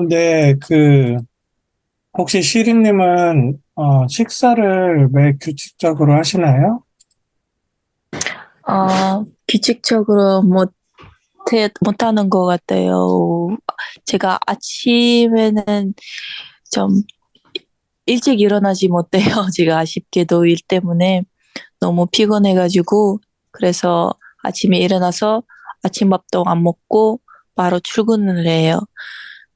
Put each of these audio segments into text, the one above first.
네, 혹시 시리님은, 식사를 매 규칙적으로 하시나요? 규칙적으로 못하는 것 같아요. 제가 아침에는 좀 일찍 일어나지 못해요. 제가 아쉽게도 일 때문에 너무 피곤해가지고, 그래서 아침에 일어나서 아침밥도 안 먹고 바로 출근을 해요.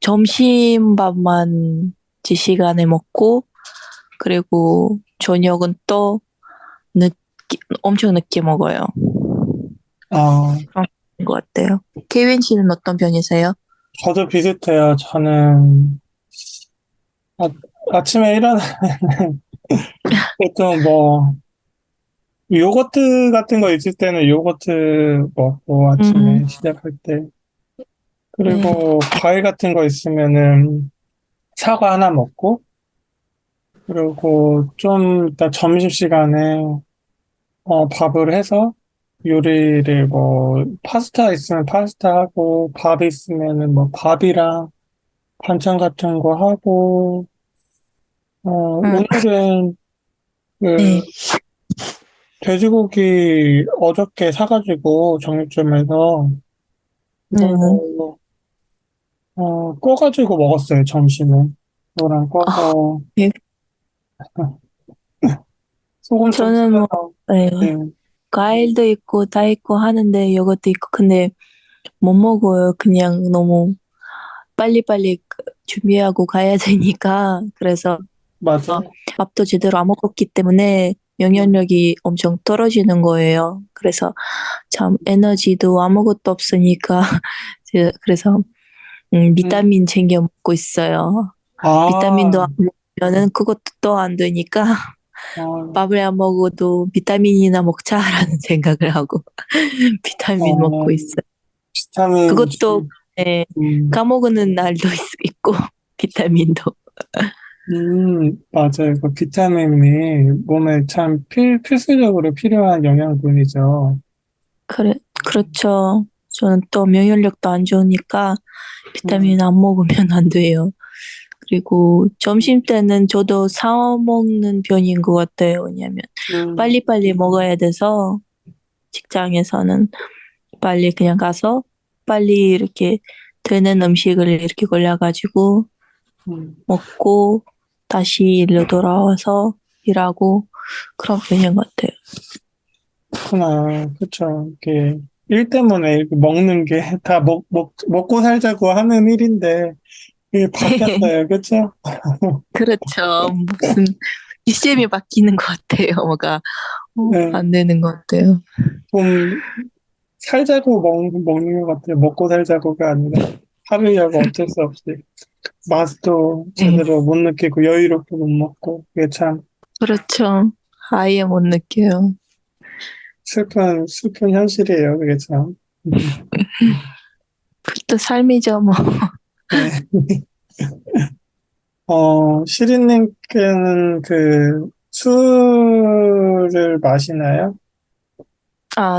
점심밥만 제 시간에 먹고, 그리고 저녁은 또 엄청 늦게 먹어요. 어, 그런 것 같아요. 케이윈 씨는 어떤 편이세요? 저도 비슷해요. 저는, 아, 아침에 일어나면 보통 요거트 같은 거 있을 때는 요거트 먹고 음, 아침에 시작할 때. 네. 그리고 과일 같은 거 있으면은 사과 하나 먹고, 그리고 좀 이따 점심시간에 밥을 해서 요리를 파스타 있으면 파스타 하고, 밥 있으면은 밥이랑 반찬 같은 거 하고, 음, 오늘은 네. 그 돼지고기 어저께 사가지고 정육점에서 네. 이걸로, 꺼가지고 먹었어요, 점심에. 이거랑 아, 꺼서 예. 소금 좀 저는 찍어서, 네. 네, 과일도 있고 다 있고 하는데 이것도 있고 근데 못 먹어요. 그냥 너무 빨리빨리 준비하고 가야 되니까. 그래서 맞아요. 밥도 제대로 안 먹었기 때문에 음, 영향력이 엄청 떨어지는 거예요. 그래서 참 에너지도 아무것도 없으니까 그래서 음. 비타민 챙겨 먹고 있어요. 비타민도 안 아, 먹으면은 그것도 또 안 되니까 어, 밥을 안 먹어도 비타민이나 먹자라는 생각을 하고 비타민 어, 먹고 있어요. 비타민 그것도 C. 예, 음. 까먹는 날도 있고 비타민도 맞아요. 그 비타민이 몸에 참 필수적으로 필요한 영양분이죠. 그래 그렇죠. 저는 또 면역력도 안 좋으니까 음, 비타민 안 먹으면 안 돼요. 그리고 점심 때는 저도 사 먹는 편인 것 같아요. 왜냐면 음, 빨리빨리 먹어야 돼서 직장에서는 빨리 그냥 가서 빨리 이렇게 되는 음식을 이렇게 골라가지고 음, 먹고 다시 일로 돌아와서 일하고 그런 편인 것 같아요. 그렇구나. 그쵸. 이게 일 때문에 이렇게 먹는 게 다 먹고 살자고 하는 일인데, 이게 바뀌었어요. 그쵸? 그렇죠. 무슨 시스템이 바뀌는 것 같아요. 뭐가 네. 안 되는 것 같아요. 좀 살자고 먹는 것 같아요. 먹고 살자고가 아니라 하루여고 어쩔 수 없이. 맛도 네. 제대로 못 느끼고 여유롭게 못 먹고, 그게 참 그렇죠. 아예 못 느껴요. 슬픈 현실이에요. 그게 참. 그것도 삶이죠, 뭐. 네. 시린님께는 술을 마시나요?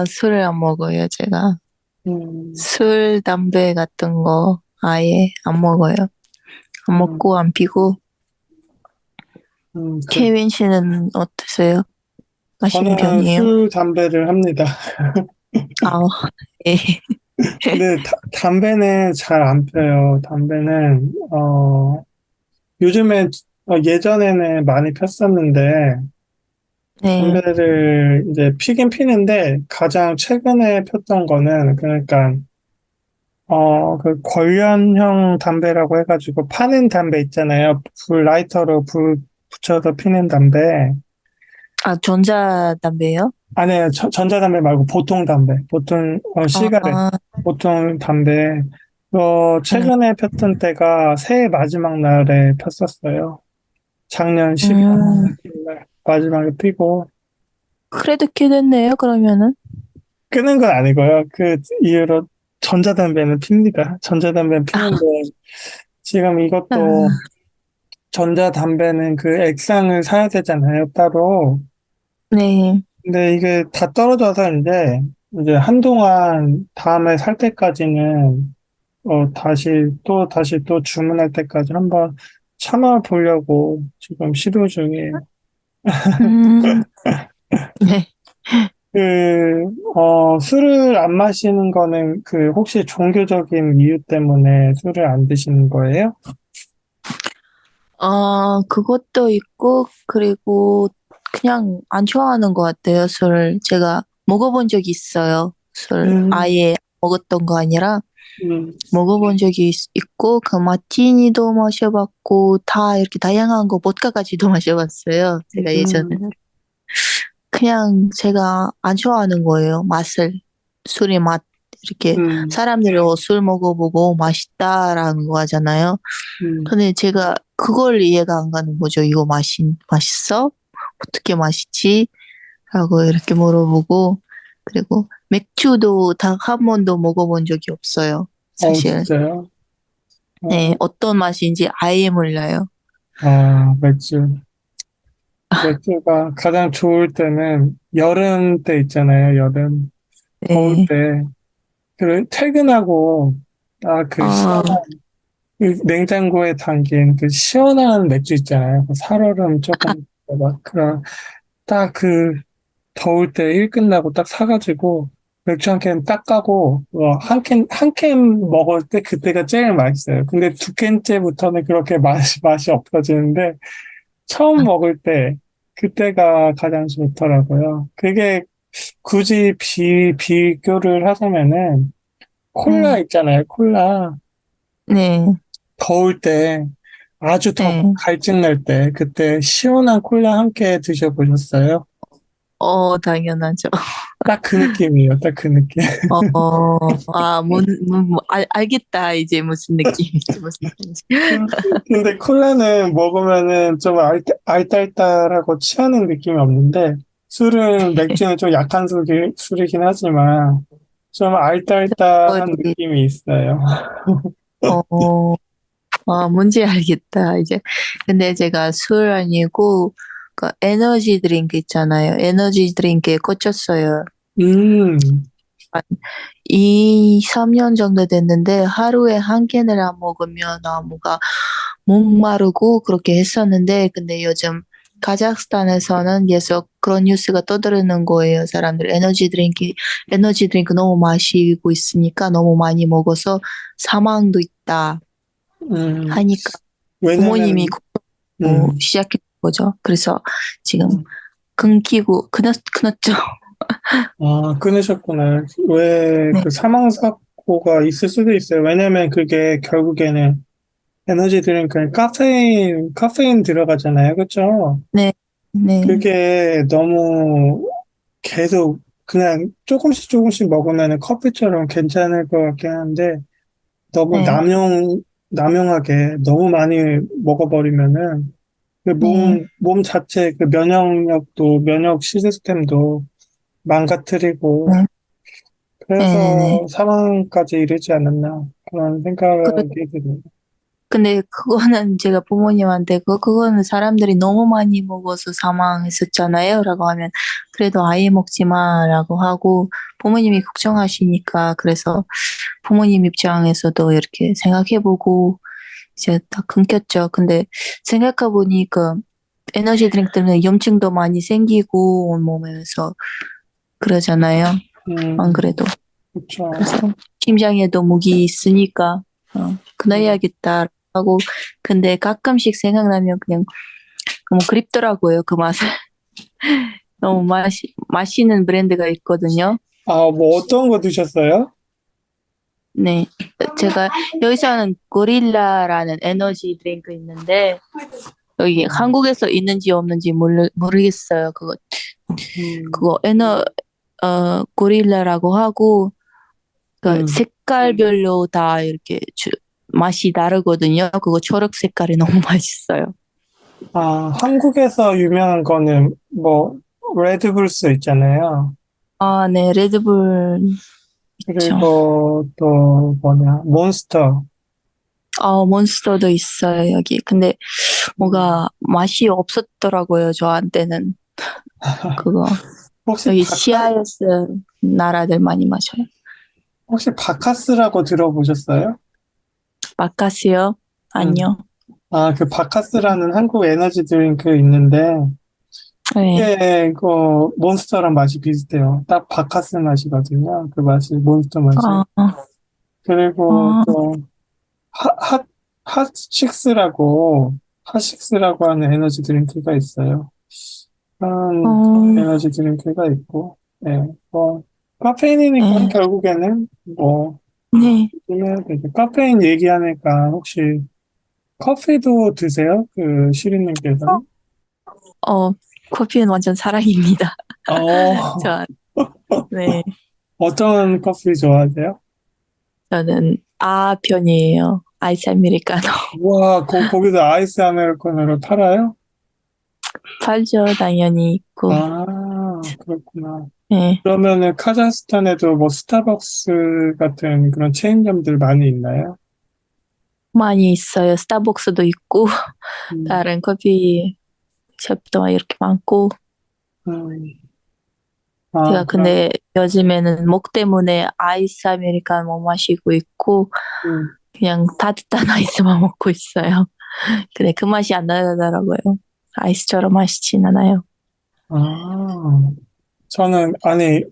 술을 안 먹어요, 제가. 음, 술, 담배 같은 거 아예 안 먹어요. 안 음, 먹고 안 피고. 음, 그, 케빈 씨는 어떠세요? 마시는 저는 편이에요? 술, 담배를 합니다. 아, 예. 근데 담배는 잘 안 펴요. 담배는, 요즘에, 예전에는 많이 폈었는데, 네. 담배를 이제 피긴 피는데, 가장 최근에 폈던 거는, 그러니까, 관련형 담배라고 해가지고 파는 담배 있잖아요. 라이터로 불 붙여서 피는 담배. 전자담배요? 아니에요. 전자담배 말고 보통 담배. 보통, 시가렛. 아, 보통 담배. 네. 최근에 폈던 때가 새해 마지막 날에 폈었어요. 작년 12월 음, 날 마지막에 피고. 그래도 꽤 됐네요, 그러면은. 끄는 건 아니고요. 그 이후로 전자담배는 핍니다. 전자담배는 피는데, 지금 이것도 아, 전자담배는 그 액상을 사야 되잖아요, 따로. 네. 근데 이게 다 떨어져서 이제 한동안 다음에 살 때까지는 다시 또 주문할 때까지 한번 참아 보려고 지금 시도 중이에요. 음, 네. 술을 안 마시는 거는 혹시 종교적인 이유 때문에 술을 안 드시는 거예요? 그것도 있고, 그리고 그냥 안 좋아하는 것 같아요, 술. 제가 먹어본 적이 있어요. 술 음, 아예 먹었던 거 아니라 음, 먹어본 적이 있고, 그 마티니도 마셔봤고, 다 이렇게 다양한 거, 보드카까지도 마셔봤어요. 제가 음, 예전에는. 그냥 제가 안 좋아하는 거예요, 맛을. 술의 맛. 이렇게 음, 사람들이 술 먹어보고 맛있다라는 거 하잖아요. 음. 근데 제가 그걸 이해가 안 가는 거죠. 이거 맛있어? 어떻게 맛있지? 라고 이렇게 물어보고, 그리고 맥주도 단 한 번도 먹어본 적이 없어요. 사실. 진짜요? 네, 어, 어떤 맛인지 아예 몰라요. 맥주. 맥주가 가장 좋을 때는 여름 때 있잖아요. 여름. 더울 네. 때. 퇴근하고, 아, 시원한, 냉장고에 담긴 시원한 맥주 있잖아요. 살얼음 조금, 막, 더울 때 일 끝나고 딱 사가지고, 맥주 한 캔 딱 까고, 한 캔 먹을 때 그때가 제일 맛있어요. 근데 두 캔째부터는 그렇게 맛이 없어지는데, 처음 먹을 때, 그때가 가장 좋더라고요. 그게 굳이 비교를 하자면은, 콜라 네, 있잖아요, 콜라. 네, 더울 때, 아주 덥고 네. 갈증 날 때, 그때 시원한 콜라 함께 드셔보셨어요? 당연하죠. 딱 그 느낌이에요, 딱 그 느낌. 알겠다. 이제 무슨 느낌인지, 무슨 느낌인지. 근데 콜라는 먹으면은 좀 알딸딸하고 취하는 느낌이 없는데, 맥주는 좀 약한 술이긴 하지만, 좀 알딸딸한 거의, 느낌이 있어요. 어, 뭔지 알겠다. 이제. 근데 제가 술 아니고, 그 에너지 드링크 있잖아요. 에너지 드링크에 꽂혔어요. 음, 3년 정도 됐는데 하루에 한 캔을 안 먹으면 뭔가 목마르고 그렇게 했었는데 근데 요즘 카자흐스탄에서는 계속 그런 뉴스가 떠들는 거예요. 사람들 에너지 드링크 너무 마시고 있으니까 너무 많이 먹어서 사망도 있다 음, 하니까 부모님이 왜냐면, 음, 시작했던 거죠. 그래서 지금 음. 끊었죠. 끊으셨구나. 왜 네, 사망사고가 있을 수도 있어요. 왜냐면 그게 결국에는 에너지 드링크는 카페인 들어가잖아요. 그쵸? 네, 네, 그게 너무 계속 그냥 조금씩 먹으면 커피처럼 괜찮을 것 같긴 한데 너무 네, 남용하게 너무 많이 먹어버리면은 네, 몸 자체 면역 시스템도 망가뜨리고 네, 네, 네. 그래서 사망까지 이르지 않았나 그런 생각이 들어요. 근데 그거는 제가 부모님한테 그거는 사람들이 너무 많이 먹어서 사망했었잖아요. 라고 하면 그래도 아예 먹지 마라고 하고 부모님이 걱정하시니까 그래서 부모님 입장에서도 이렇게 생각해보고 이제 다 끊겼죠. 근데 생각해보니 그 에너지 드링크 때문에 염증도 많이 생기고 온몸에서 그러잖아요. 안 음, 그래도. 그렇죠. 그래서 심장에도 무기 있으니까 음, 끊어야겠다 하고 근데 가끔씩 생각나면 그냥 너무 그립더라고요 그 맛을. 너무 마시는 브랜드가 있거든요. 뭐 어떤 거 드셨어요? 네, 제가 여기서는 고릴라라는 에너지 드링크 있는데 여기 음, 한국에서 있는지 없는지 모르겠어요. 음, 그거 고릴라라고 하고 그 음. 색깔별로 다 이렇게 맛이 다르거든요. 그거 초록 색깔이 너무 맛있어요. 한국에서 유명한 거는 레드불스 있잖아요. 네, 레드불 있죠. 그리고 또 몬스터. 몬스터도 있어요, 여기. 근데 음. 뭐가 맛이 없었더라고요, 저한테는. 그거. 혹시 여기 CIS 나라들 많이 마셔요. 혹시 바카스라고 들어보셨어요? 바카스요? 음. 아니요. 아, 그 바카스라는 한국 에너지 드링크 있는데, 네. 이게 그 몬스터랑 맛이 비슷해요. 딱 바카스 맛이거든요. 그 맛이 몬스터 맛이. 아, 그리고 아, 또 핫 핫식스라고 핫식스라고 하는 에너지 드링크가 있어요. 그런 어, 에너지 드링크가 있고, 네, 뭐 카페인이니까 네. 결국에는 뭐 네. 해야 되죠. 카페인 얘기하니까 혹시 커피도 드세요? 그 시리님께서는? 어, 커피는 완전 사랑입니다. 어, 저, 네. 어떤 커피 좋아하세요? 저는 아 편이에요. 아이스 아메리카노. 와, 거기서 아이스 아메리카노를 팔아요? 팔죠, 당연히 있고. 아, 그렇구나. 네. 그러면은 카자흐스탄에도 뭐 스타벅스 같은 그런 체인점들 많이 있나요? 많이 있어요. 스타벅스도 있고, 음, 다른 커피 숍도 이렇게 많고. 음. 아, 제가 그럼, 근데 요즘에는 목 때문에 아이스 아메리카노 못 마시고 있고, 음. 그냥 따뜻한 아이스만 먹고 있어요. 근데 그 맛이 안 나더라고요. 아이스처럼 맛있진 않아요. 아, 저는, 아니,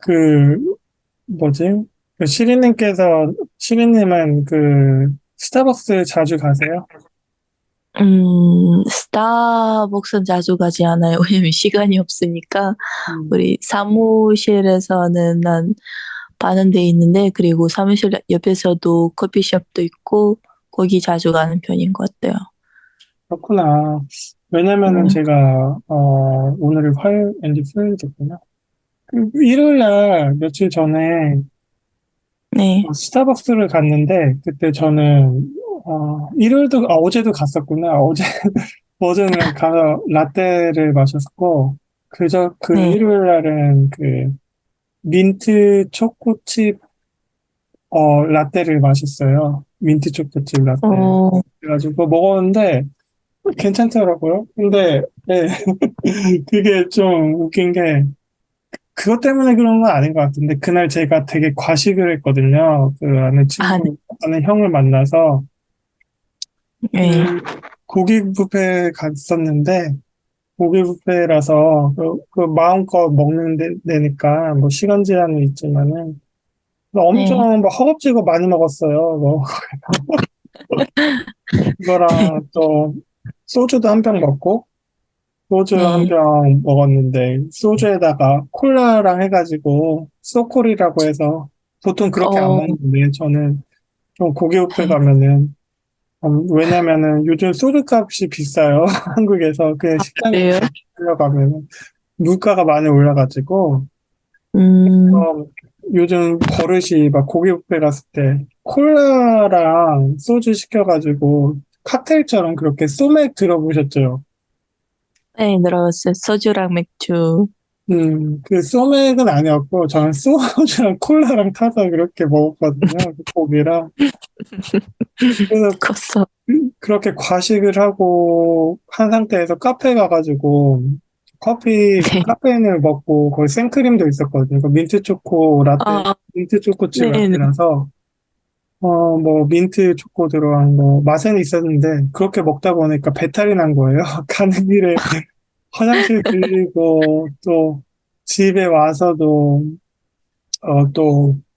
뭐지? 그 시리님은 그, 스타벅스 자주 가세요? 스타벅스는 자주 가지 않아요. 왜냐면 시간이 없으니까. 음, 우리 사무실에서는 난 파는 데 있는데, 그리고 사무실 옆에서도 커피숍도 있고, 거기 자주 가는 편인 것 같아요. 그렇구나. 왜냐면은 네. 제가, 오늘이 수요일이구나. 그 일요일 날 며칠 전에 네. 스타벅스를 갔는데, 그때 저는, 어제도 갔었구나. 어제는 가서 라떼를 마셨고, 그 네. 일요일 날은 그 민트 초코칩, 라떼를 마셨어요. 민트 초코칩 라떼. 어, 그래가지고 먹었는데, 괜찮더라고요. 근데, 네, 그게 좀 웃긴 게, 그것 때문에 그런 건 아닌 것 같은데, 그날 제가 되게 과식을 했거든요. 그 아, 아는 형을 만나서, 네. 고기 뷔페 갔었는데, 고기 뷔페라서, 마음껏 데니까, 뭐, 시간 제한은 있지만은, 네. 엄청 뭐 허겁지겁 많이 먹었어요. 뭐, 그거랑 또, 소주도 한 병 먹고, 소주 한 네. 병 먹었는데, 소주에다가 콜라랑 해가지고, 소콜이라고 해서, 보통 그렇게 안 어, 먹는데, 저는 좀 고기 뷔페 네. 가면은, 왜냐면은 요즘 소주 값이 비싸요. 한국에서 그냥 아, 식당에 그래요? 들려가면은 물가가 많이 올라가지고, 음, 어, 요즘 버릇이 막 고기 뷔페 갔을 때 콜라랑 소주 시켜가지고 칵테일처럼 그렇게 소맥 들어보셨죠? 네, 들어봤어요. 소주랑 맥주. 그 소맥은 아니었고 저는 소주랑 콜라랑 타서 그렇게 먹었거든요. 그 고기랑. 그래서 컸어. 그렇게 과식을 하고 한 상태에서 카페 가가지고 네. 카페인을 먹고 거기 생크림도 있었거든요. 그 아, 민트 초코칩 네네. 라떼라서 뭐, 민트 초코 들어간 뭐, 맛은 있었는데, 그렇게 먹다 보니까 배탈이 난 거예요. 가는 길에 화장실 들리고, 또, 집에 와서도,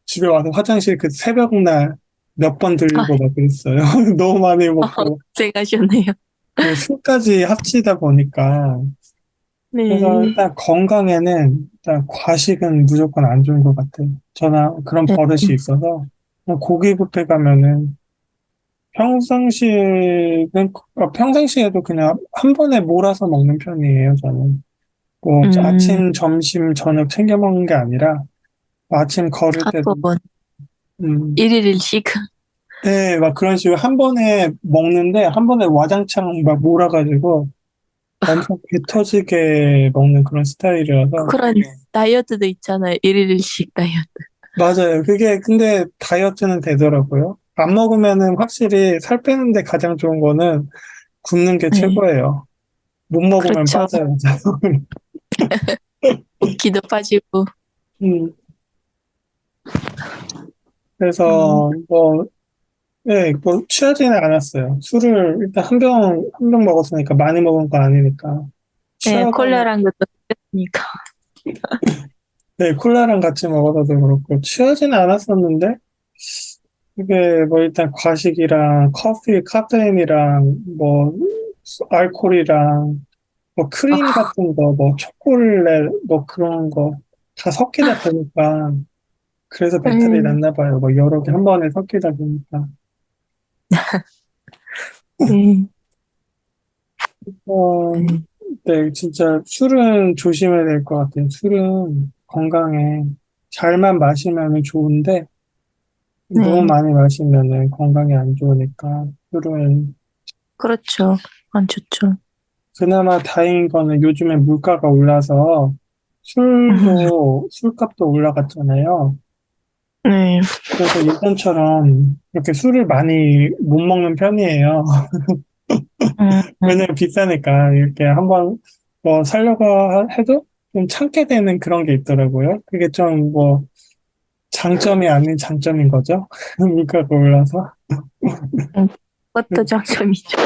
집에 와서 화장실 그 새벽날 몇 번 아, 들리고 막 그랬어요. 너무 많이 먹고, 고생하셨네요. 그 술까지 합치다 보니까. 그래서 네. 일단 건강에는, 일단 과식은 무조건 안 좋은 것 같아요. 저는 그런 네. 버릇이 있어서, 고기 뷔페 가면은, 평상시에도 그냥 한 번에 몰아서 먹는 편이에요, 저는. 뭐, 음, 아침, 점심, 저녁 챙겨 먹는 게 아니라, 아침 걸을 때도, 한꺼번 음, 일일일씩. 네, 막 그런 식으로 한 번에 먹는데, 한 번에 와장창 막 몰아가지고, 엄청 배 터지게 먹는 그런 스타일이라서, 그런 다이어트도 있잖아요. 일일일씩 다이어트. 맞아요. 그게 근데 다이어트는 되더라고요. 안 먹으면은 확실히 살 빼는데 가장 좋은 거는 굶는 게 네. 최고예요. 못 먹으면 그렇죠. 빠져요. 기도 빠지고. 음, 음, 그래서 뭐 네, 뭐, 취하지는 않았어요. 술을 일단 한 병 먹었으니까 많이 먹은 거 아니니까. 네, 취하거나, 콜라랑 것도 있으니까. 네, 콜라랑 같이 먹어서도 그렇고, 취하지는 않았었는데, 이게 뭐 일단 과식이랑 커피, 카페인이랑 뭐, 알코올이랑 뭐 크림 아, 같은 거, 뭐 초콜릿, 뭐 그런 거 다 섞이다 보니까, 그래서 배탈이 음, 났나 봐요. 뭐 여러 개 한 번에 섞이다 보니까. 네, 어, 네, 네, 진짜 술은 조심해야 될 것 같아요. 술은 건강에 잘만 마시면 좋은데 너무 네, 많이 마시면은 건강에 안 좋으니까 술은 그렇죠. 안 좋죠. 그나마 다행인 거는 요즘에 물가가 올라서 술값도 올라갔잖아요. 네, 그래서 예전처럼 이렇게 술을 많이 못 먹는 편이에요. 음, 왜냐면 비싸니까 이렇게 한번 뭐 살려고 해도 좀 참게 되는 그런 게 있더라고요. 그게 좀 뭐 장점이 아닌 장점인 거죠. 물가가 올라서. 음, 그것도 장점이죠.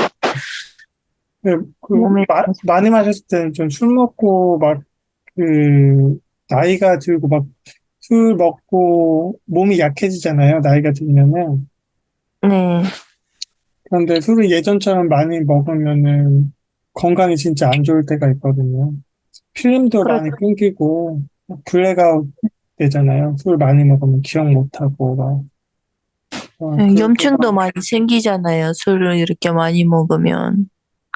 네, 몸에, 많이 마셨을 때는 좀 술 먹고 막 그 나이가 들고 막 술 먹고 몸이 약해지잖아요. 나이가 들면은. 네, 그런데 술을 예전처럼 많이 먹으면은 건강이 진짜 안 좋을 때가 있거든요. 필름도 그렇, 많이 끊기고 블랙아웃 되잖아요. 술 많이 먹으면 기억 못하고 막 그렇게 염증도 많이 생기잖아요. 술을 이렇게 많이 먹으면.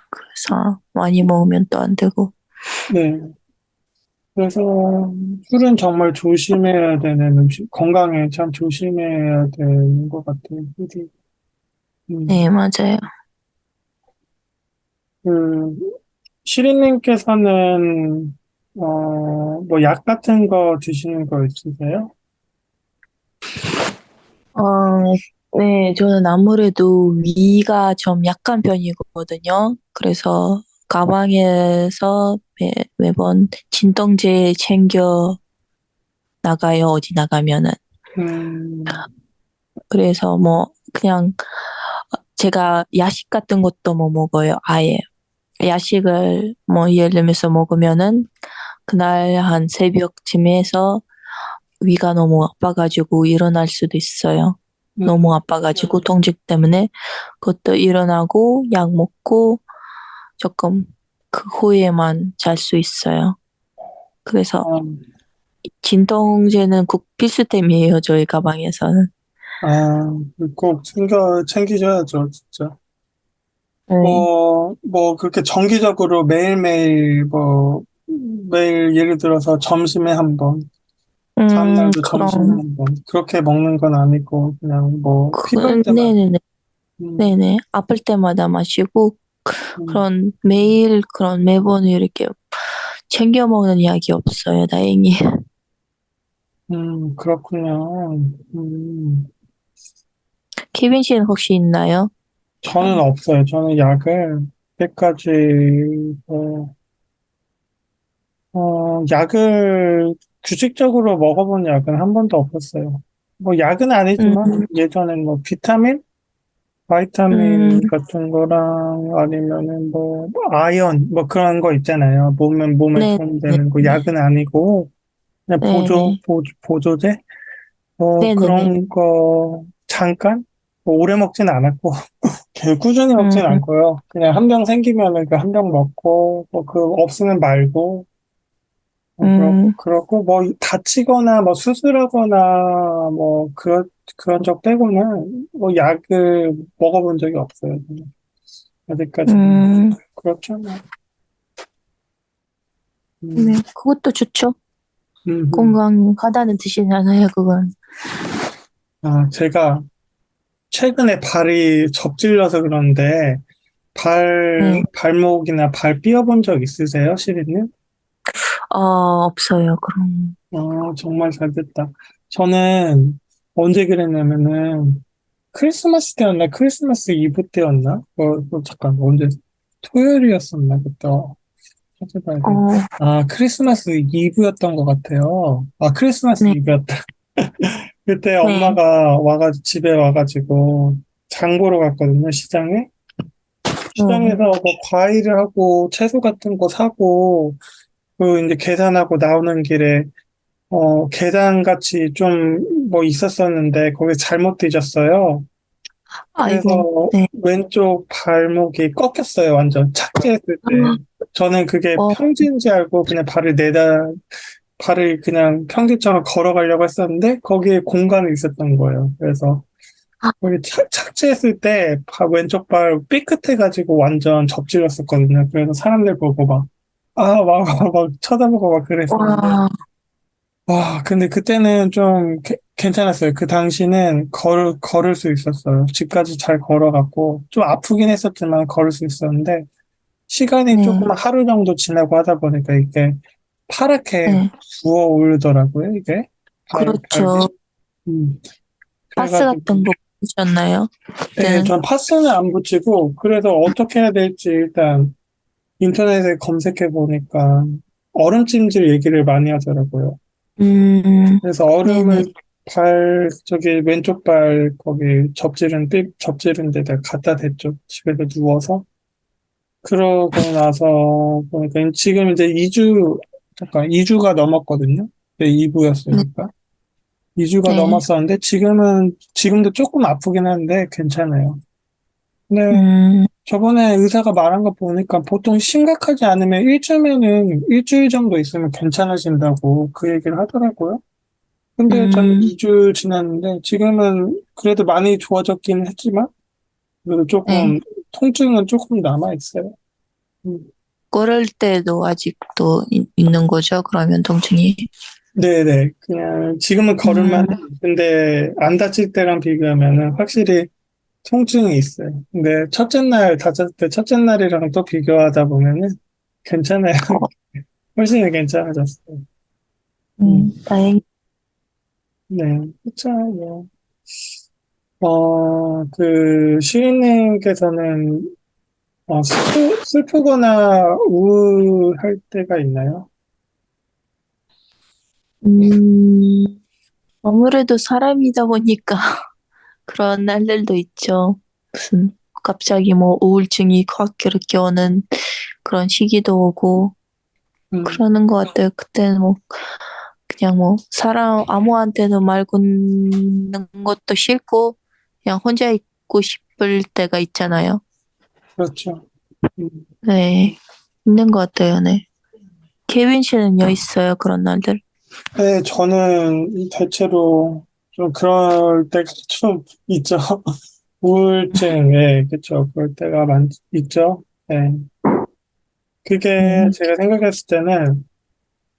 그래서 많이 먹으면 또 안 되고. 네. 그래서 술은 정말 조심해야 되는 음식, 건강에 참 조심해야 되는 것 같아요. 술이. 음. 네, 맞아요. 그 시리님께서는 뭐 약 같은 거 드시는 거 있으세요? 어, 네, 저는 아무래도 위가 좀 약한 편이거든요. 그래서 가방에서 매번 진통제 챙겨 나가요, 어디 나가면은. 음, 그래서 뭐, 그냥 제가 야식 같은 것도 뭐 먹어요, 아예. 야식을 뭐 예를 들면서 먹으면은 그날 한 새벽쯤에 해서 위가 너무 아파가지고 일어날 수도 있어요. 너무 음, 아파가지고 통증 때문에 그것도 일어나고 약 먹고 조금 그 후에만 잘 수 있어요. 그래서 아, 진통제는 꼭 필수템이에요, 저희 가방에서는. 꼭 챙기셔야죠, 진짜. 네. 그렇게 정기적으로 매일매일, 매일 예를 들어서 점심에 한 번, 다음날도 점심에 그럼 한 번, 그렇게 먹는 건 아니고, 그냥 뭐, 필요할 때만, 네네네. 음, 네네. 아플 때마다 마시고 음, 그런 매일 그런 매번 이렇게 챙겨 먹는 약이 없어요, 다행히. 그렇군요. 케빈 씨는 혹시 있나요? 저는 없어요. 저는 약을, 때까지, 어, 약을 규칙적으로 먹어본 약은 한 번도 없었어요. 뭐, 약은 음, 아니지만, 예전엔 뭐, 바이타민 음, 같은 거랑 아니면은 아연, 뭐 그런 거 있잖아요. 몸에 네, 네, 도움되는 거, 네, 약은 아니고, 그냥 네, 네, 보조제? 네, 네, 네. 그런 거, 잠깐? 뭐 오래 먹진 않았고, 꾸준히 음, 먹진 않고요. 그냥 한 병 생기면은 그 한 병 먹고, 없으면 말고, 음, 그렇고, 뭐, 다치거나, 뭐, 수술하거나, 그런 적 빼고는, 뭐, 약을 먹어본 적이 없어요. 저는. 아직까지는. 음, 그렇죠, 뭐. 네, 음, 그것도 좋죠. 음. 건강하다는 뜻이잖아요, 그건. 제가 최근에 발이 접질려서 그런데, 네, 발목이나 발 삐어본 적 있으세요, 시리님? 없어요, 그럼. 정말 잘 됐다. 저는 언제 그랬냐면은, 크리스마스 때였나? 크리스마스 이브 때였나? 잠깐, 언제, 토요일이었었나? 그때, 찾아봐야 돼. 어, 크리스마스 이브였던 것 같아요. 크리스마스 네, 이브였다. 그때 네, 집에 와가지고, 장 보러 갔거든요, 시장에. 시장에서 네. 뭐 과일을 하고 채소 같은 거 사고, 그 이제 계산하고 나오는 길에, 계단같이 좀 뭐 있었었는데, 거기 잘못 뒤졌어요. 아이고, 그래서 네. 왼쪽 발목이 꺾였어요, 완전. 착지했을 때. 저는 그게 어, 평지인지 알고 그냥 발을 그냥 평지처럼 걸어가려고 했었는데, 거기에 공간이 있었던 거예요. 그래서 거기 착지했을 때 왼쪽 발 삐끗해가지고 완전 접질렀었거든요. 그래서 사람들 보고 막 쳐다보고 막 그랬었는데, 와, 와, 근데 그때는 좀 괜찮았어요. 그 당시는 걸을 수 있었어요. 집까지 잘 걸어갔고, 좀 아프긴 했었지만 걸을 수 있었는데, 시간이 네, 조금 하루 정도 지나고 하다 보니까 이게 파랗게 네. 부어 오르더라고요, 이게. 발이. 그렇죠. 음. 파스 그래가지고, 같은 거 보셨나요? 네, 그때는? 전 파스는 안 붙이고, 그래서 어떻게 해야 될지 일단 인터넷에 검색해 보니까 얼음찜질 얘기를 많이 하더라고요. 음, 그래서 네네. 얼음을 저기 왼쪽 발 거기 접지른 데다 갖다 댔죠. 집에서 누워서. 그러고 나서 보니까 지금 이제 2주가 넘었거든요. 네, 네, 2부였으니까. 2주가 네. 넘었었는데 지금도 조금 아프긴 한데 괜찮아요. 근데 음, 저번에 의사가 말한 거 보니까 보통 심각하지 않으면 일주일 정도 있으면 괜찮아진다고 그 얘기를 하더라고요. 근데 저는 음, 2주 지났는데 지금은 그래도 많이 좋아졌긴 했지만 그래도 네. 조금 통증은 조금 남아 있어요. 음. 걸을 때도 아직도 있는 거죠? 그러면 통증이? 네네. 그냥 지금은 걸을만 해. 음, 근데 안 다칠 때랑 비교하면은 확실히 통증이 있어요. 근데 다쳤을 때 첫째 날이랑 또 비교하다 보면은 괜찮아요. 어, 훨씬 괜찮아졌어요. 음. 다행. 네. 그쵸. 뭐. 시인님께서는 슬프거나 우울할 때가 있나요? 음, 아무래도 사람이다 보니까 그런 날들도 있죠. 무슨, 갑자기 뭐 우울증이 확 이렇게 오는 그런 시기도 오고, 음, 그러는 것 같아요. 그때는 뭐, 그냥 뭐, 사람, 아무한테도 말 거는 것도 싫고, 그냥 혼자 있고 싶을 때가 있잖아요. 그렇죠. 음. 네, 있는 것 같아요, 네. 케빈 씨는요, 있어요, 그런 날들? 네, 저는 대체로 좀 그럴 때가 좀 있죠. 우울증에, 그쵸. 그럴 때가 있죠. 네. 그게 음, 제가 생각했을 때는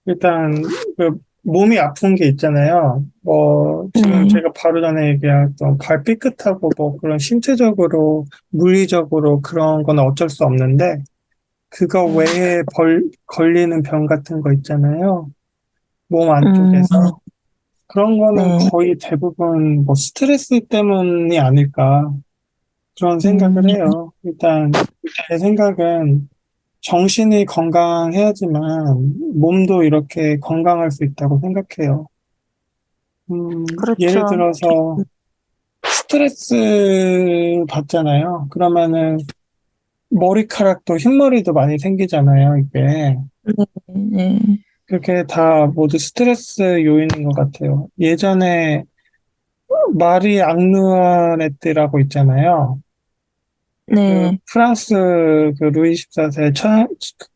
일단 그 몸이 아픈 게 있잖아요. 뭐 지금 네, 제가 바로 전에 얘기했던 발 삐끗하고 뭐 그런 신체적으로 물리적으로 그런 건 어쩔 수 없는데 그거 외에 걸리는 병 같은 거 있잖아요. 몸 음, 안쪽에서 그런 거는 네, 거의 대부분 뭐 스트레스 때문이 아닐까 그런 생각을 음, 해요. 일단 제 생각은 정신이 건강해야지만 몸도 이렇게 건강할 수 있다고 생각해요. 예를 그렇죠. 들어서 스트레스 받잖아요. 그러면은 머리카락도 흰머리도 많이 생기잖아요, 이게. 네, 네, 그게 다 모두 스트레스 요인인 것 같아요. 예전에 마리 앙누아네트라고 있잖아요. 그 네, 프랑스 그 루이 14세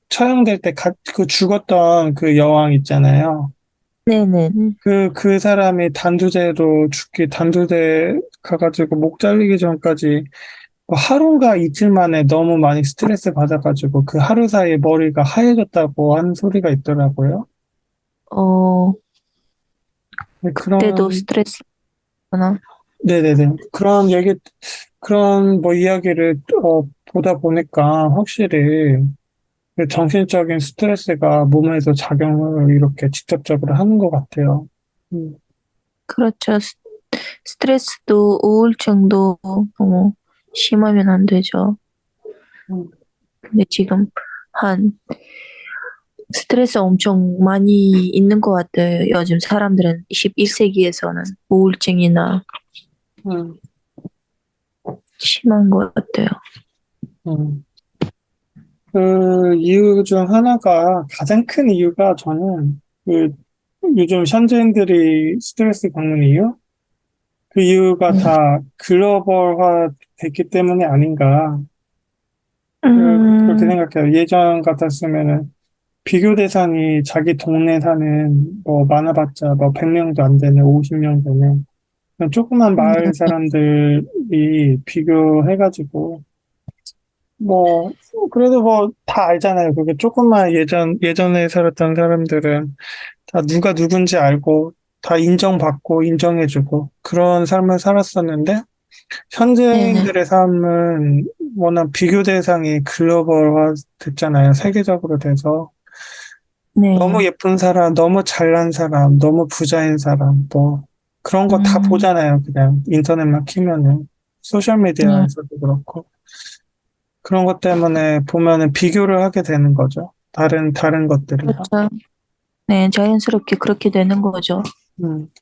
처형될 때 그 죽었던 그 여왕 있잖아요. 네, 네, 그 사람이 단두대 가가지고 목 잘리기 전까지 뭐 하루가 이틀 만에 너무 많이 스트레스 받아가지고 그 하루 사이에 머리가 하얘졌다고 하는 소리가 있더라고요. 어, 네, 그때도 스트레스구나. 네네네. 그런 뭐 이야기를, 보다 보니까 확실히 그 정신적인 스트레스가 몸에도 작용을 이렇게 직접적으로 하는 것 같아요. 음, 그렇죠. 스트레스도 우울증도 너무 심하면 안 되죠. 음, 근데 지금 한 스트레스 엄청 많이 있는 것 같아요. 요즘 사람들은 21세기에서는 우울증이나 음. 심한 것 같아요. 음. 그 이유 중 하나가, 가장 큰 이유가 저는 그 요즘 현지인들이 스트레스 받는 이유? 그 이유가 네. 다 글로벌화 됐기 때문이 아닌가. 그렇게 음, 생각해요. 예전 같았으면은 비교 대상이 자기 동네 사는 뭐 많아봤자 뭐 100명도 안 되는 50명 되는 그냥 조그만 마을 네, 사람들이 비교해가지고 뭐 그래도 뭐 다 알잖아요. 그게 조금만 예전에 살았던 사람들은 다 누가 누군지 알고 다 인정받고 인정해주고 그런 삶을 살았었는데 네네, 현지인들의 삶은 워낙 비교 대상이 글로벌화 됐잖아요. 세계적으로 돼서 너무 네, 예쁜 사람, 너무 잘난 사람, 너무 부자인 사람, 뭐 그런 거 다 음, 보잖아요. 그냥 인터넷만 키면은 소셜 네, 미디어에서도 그렇고 그런 것 때문에 보면은 비교를 하게 되는 거죠. 다른 것들이랑. 그렇죠. 네, 자연스럽게 그렇게 되는 거죠.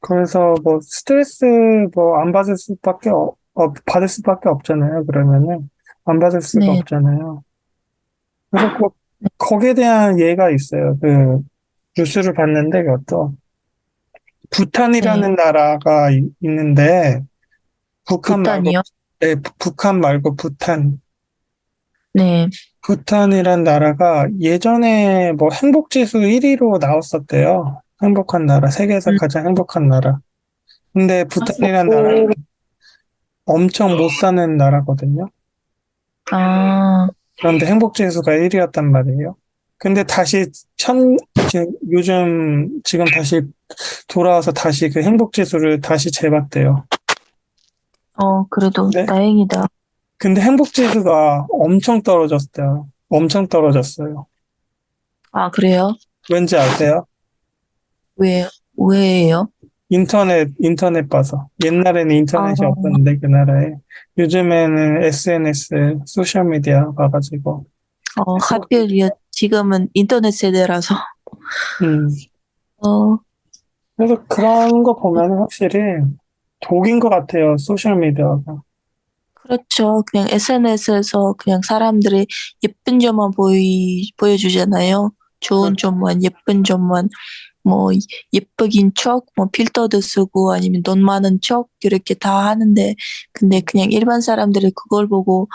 그래서 뭐 스트레스 뭐 안 받을 수밖에 받을 수밖에 없잖아요. 그러면은 안 받을 수가 네, 없잖아요. 그래서 꼭 거기에 대한 예가 있어요. 그 뉴스를 봤는데 그것도 네, 부탄이라는 나라가 있는데 북한 말고 부탄이요? 네, 북한 말고 부탄. 네, 부탄이란 나라가 예전에 뭐 행복지수 1위로 나왔었대요. 행복한 나라, 세계에서 음, 가장 행복한 나라. 근데 부탄이란 나라는 오, 엄청 못 사는 나라거든요. 아, 그런데 행복지수가 1위였단 말이에요. 근데 다시 지금 다시 돌아와서 다시 그 행복지수를 다시 재봤대요. 그래도 네. 다행이다. 근데 행복지수가 엄청 떨어졌어요. 엄청 떨어졌어요. 아, 그래요? 왠지 아세요? 왜, 왜예요? 인터넷 봐서. 옛날에는 아, 인터넷이 없었는데, 그 나라에. 요즘에는 SNS, 소셜미디어 봐가지고. 하필 지금은 인터넷 세대라서. 음. 어, 그래서 그런 거 보면 확실히 독인 것 같아요, 소셜미디어가. 그렇죠. 그냥 SNS에서 그냥 사람들이 예쁜 점만 보여주잖아요. 좋은 그렇죠. 점만, 예쁜 점만, 뭐, 예쁘긴 척, 뭐, 필터도 쓰고, 아니면 돈 많은 척, 이렇게 다 하는데, 근데 그냥 일반 사람들이 그걸 보고,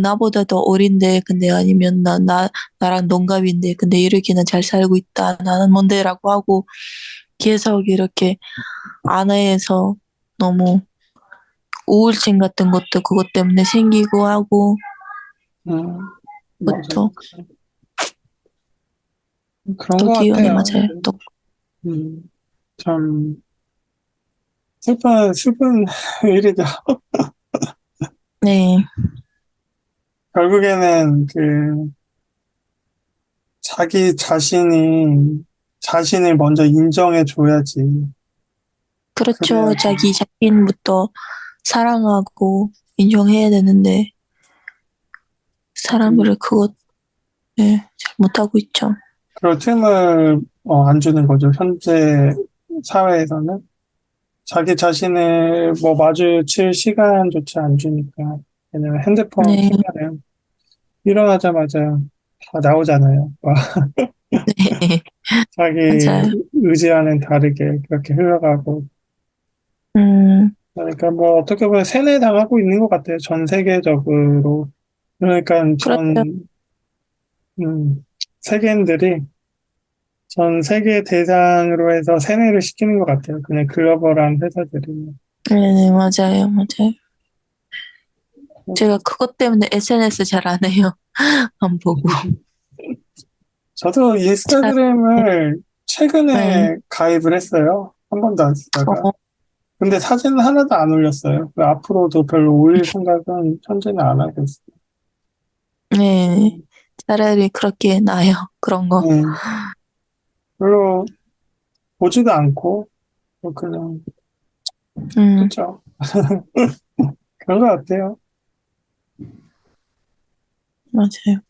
나보다 더 어린데, 근데 아니면 나랑 동갑인데, 근데 이렇게는 잘 살고 있다. 나는 뭔데라고 하고, 계속 이렇게 안에서 너무 우울증 같은 것도 그것 때문에 생기고 하고, 맞아요. 그것도 그런 것 독이용이 같아요. 맞아요. 독. 음, 참, 슬픈 일이죠. 네. 결국에는 자기 자신을 먼저 인정해 줘야지. 그렇죠. 그래야지. 자기 자신부터 사랑하고 인정해야 되는데, 그, 사람들이 그것, 네, 잘 못하고 있죠. 그럴 틈을 안 주는 거죠. 현재 사회에서는. 자기 자신을 뭐 마주칠 시간조차 안 주니까. 왜냐면 핸드폰 네. 키면은 일어나자마자 다 나오잖아요. 막 네. 자기 맞아요. 의지와는 다르게 그렇게 흘러가고. 음, 그러니까 뭐 어떻게 보면 세뇌당하고 있는 것 같아요. 전 세계적으로. 그러니까 그렇죠. 음, 세계인들이 전 세계 대상으로 해서 세뇌를 시키는 것 같아요. 그냥 글로벌한 회사들이. 네네, 맞아요. 맞아요. 제가 그것 때문에 SNS 잘 안 해요. 안 보고. 저도 잘, 인스타그램을 네. 최근에 가입을 했어요. 한 번도 안 쓰다가. 어, 근데 사진은 하나도 안 올렸어요. 앞으로도 별로 올릴 생각은 현재는 안 하고 있어요. 네. 차라리 그렇게 나아요. 그런 거. 네, 별로 보지도 않고, 뭐 그냥, 음, 그쵸. 그런 것 같아요. 맞아요.